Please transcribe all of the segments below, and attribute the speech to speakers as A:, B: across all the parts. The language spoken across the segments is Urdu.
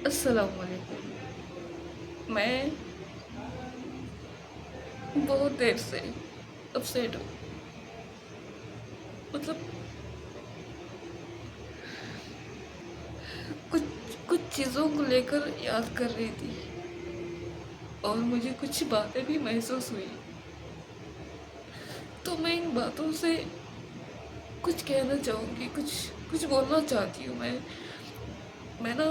A: السلام علیکم۔ میں بہت دیر سے اپسیٹ ہوں۔ مطلب کچھ کچھ چیزوں کو لے کر یاد کر رہی تھی اور مجھے کچھ باتیں بھی محسوس ہوئی، تو میں ان باتوں سے کچھ کہنا چاہوں گی، کچھ بولنا چاہتی ہوں۔ میں نا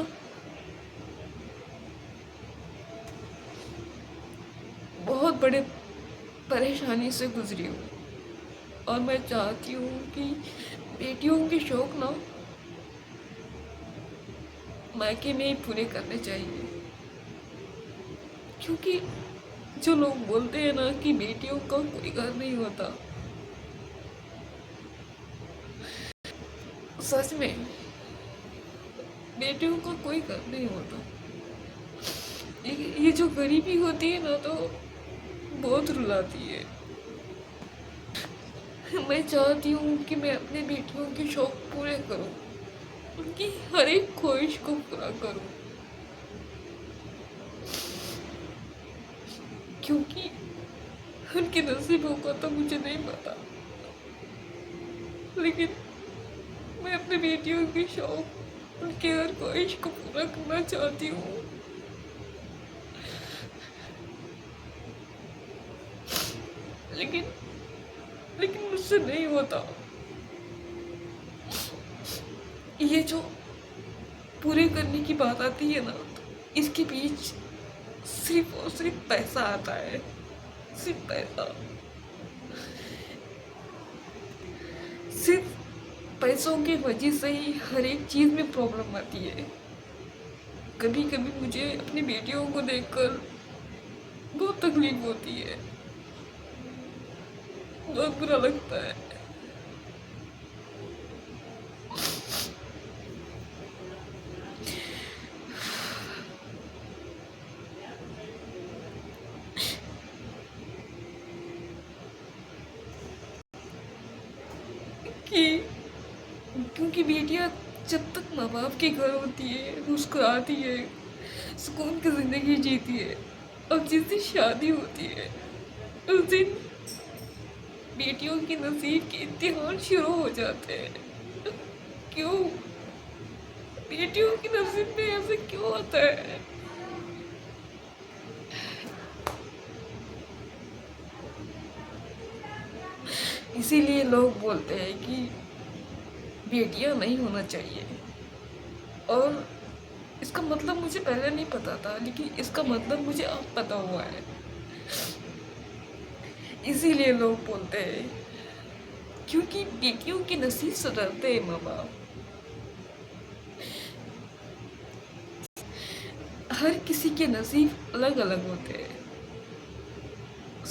A: بہت بڑے پریشانی سے گزری ہوں، اور میں چاہتی ہوں کہ بیٹیوں کے شوق نا مائکے میں ہی پورے کرنے چاہیے، کیونکہ جو لوگ بولتے ہیں نا کہ بیٹیوں کا کوئی گھر نہیں ہوتا، سچ میں بیٹیوں کا کوئی گھر نہیں ہوتا۔ یہ جو غریبی ہوتی ہے نا تو بہت رلاتی ہے۔ میں چاہتی ہوں کہ میں اپنے بیٹیوں کے شوق پورے کروں، ان کی ہر ایک خواہش کو پورا کروں، کیونکہ ان کے نصیبوں کا تو مجھے نہیں پتا، لیکن میں اپنی بیٹیوں کے شوق، ان کی ہر خواہش کو پورا کرنا چاہتی ہوں، لیکن مجھ سے نہیں ہوتا۔ یہ جو پورے کرنے کی بات آتی ہے نا، تو اس کے بیچ صرف اور صرف پیسہ آتا ہے، صرف پیسہ، صرف پیسوں کی وجہ سے ہی ہر ایک چیز میں پرابلم آتی ہے۔ کبھی کبھی مجھے اپنی بیٹیوں کو دیکھ کر بہت تکلیف ہوتی ہے، بہت برا لگتا ہے کہ کیونکہ بیٹیاں جب تک ماں باپ کے گھر ہوتی ہے، مسکراتی ہے، سکون کی زندگی جیتی ہے، اور جس دن شادی ہوتی ہے اس دن بیٹیوں کے نصیب کے امتحان شروع ہو جاتے ہیں۔ کیوں بیٹیوں کے نصیب میں ایسے کیوں ہوتا ہے؟ اسی لیے لوگ بولتے ہیں کہ بیٹیاں نہیں ہونا چاہیے، اور اس کا مطلب مجھے پہلے نہیں پتا تھا، لیکن اس کا مطلب مجھے اب پتا ہوا ہے۔ اسی لیے لوگ بولتے ہیں، کیونکہ بیٹیوں کے نصیب سے ڈرتے ہیں ماں باپ۔ ہر کسی کے نصیب الگ الگ ہوتے ہیں،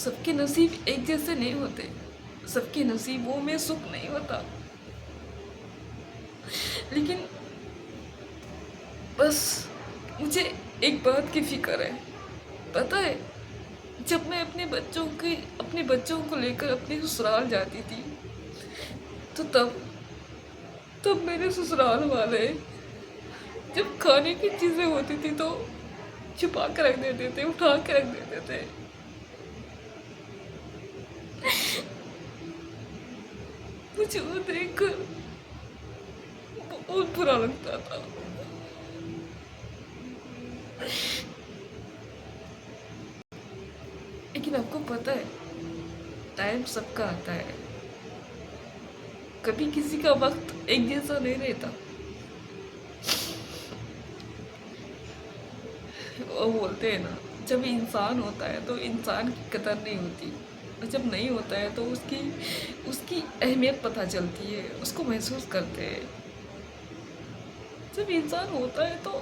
A: سب کے نصیب ایک جیسے نہیں ہوتے، سب کے نصیبوں میں سکھ نہیں ہوتا، لیکن بس مجھے ایک بات کی فکر ہے۔ پتہ ہے، جب میں اپنے بچوں کو لے کر اپنے سسرال جاتی تھی، تو تب میرے سسرال والے جب کھانے کی چیزیں ہوتی تھی تو چھپا کے رکھ دیتے تھے، اٹھا کے رکھ دیتے تھے۔ مجھے وہ دیکھ کر بہت برا لگتا تھا، لیکن آپ کو پتہ ہے ٹائم سب کا آتا ہے، کبھی کسی کا وقت ایک جیسا نہیں رہتا۔ وہ بولتے ہیں نا، جب انسان ہوتا ہے تو انسان کی قدر نہیں ہوتی، اور جب نہیں ہوتا ہے تو اس کی اہمیت پتہ چلتی ہے، اس کو محسوس کرتے ہیں۔ جب انسان ہوتا ہے تو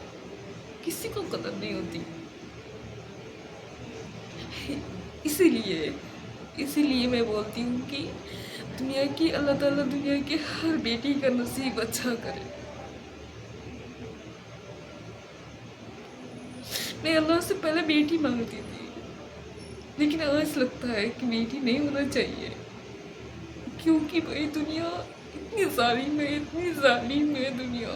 A: کسی کو قدر نہیں ہوتی۔ اسی لیے میں بولتی ہوں کہ اللہ تعالیٰ دنیا کی ہر بیٹی کا نصیب اچھا کرے۔ میں اللہ سے پہلے بیٹی مانگتی تھی، لیکن آج لگتا ہے کہ بیٹی نہیں ہونا چاہیے، کیونکہ بھائی دنیا اتنی ظالم ہے، اتنی ظالم ہے دنیا،